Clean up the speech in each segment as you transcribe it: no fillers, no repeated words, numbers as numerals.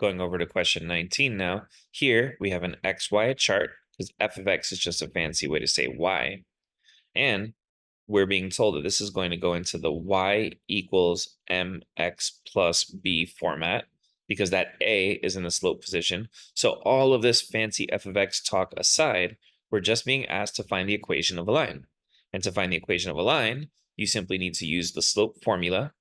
Going over to question 19 now. Here we have an XY chart because f of x is just a fancy way to say y. And we're being told that this is going to go into the y equals mx plus b format because that a is in the slope position. So all of this fancy f of x talk aside, we're just being asked to find the equation of a line. And to find the equation of a line, you simply need to use the slope formula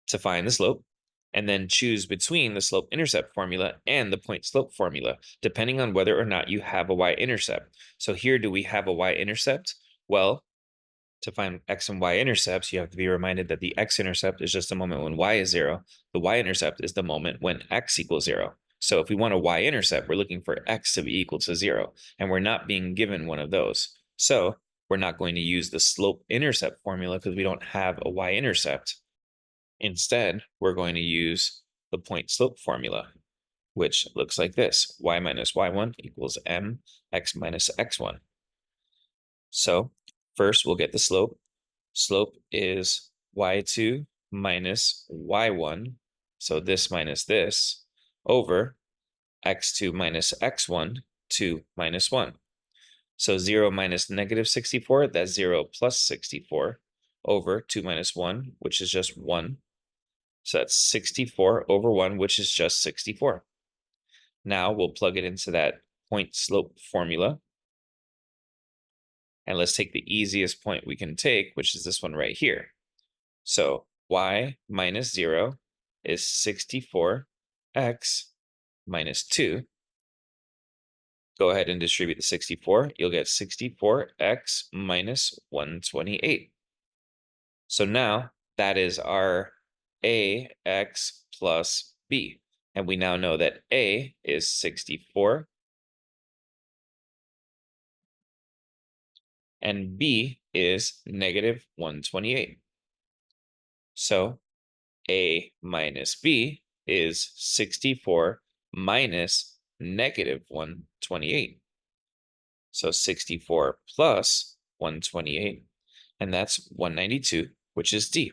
to find the slope, and then choose between the slope-intercept formula and the point-slope formula, depending on whether or not you have a y-intercept. So here, do we have a y-intercept? Well, to find x and y-intercepts, you have to be reminded that the x-intercept is just the moment when y is 0. The y-intercept is the moment when x equals 0. So if we want a y-intercept, we're looking for x to be equal to 0, and we're not being given one of those. So we're not going to use the slope-intercept formula because we don't have a y-intercept. Instead, we're going to use the point-slope formula, which looks like this. Y minus y1 equals mx minus x1. So first, we'll get the slope. Slope is y2 minus y1, so this minus this, over x2 minus x1, 2 minus 1. So 0 minus negative 64, that's 0 plus 64, over 2 minus 1, which is just 1. So that's 64 over 1, which is just 64. Now we'll plug it into that point-slope formula. And let's take the easiest point we can take, which is this one right here. So y minus 0 is 64x minus 2. Go ahead and distribute the 64. You'll get 64x minus 128. So now that is our ax plus b. And we now know that a is 64 and b is negative 128. So a minus b is 64 minus negative 128. So 64 plus 128, and that's 192, which is D.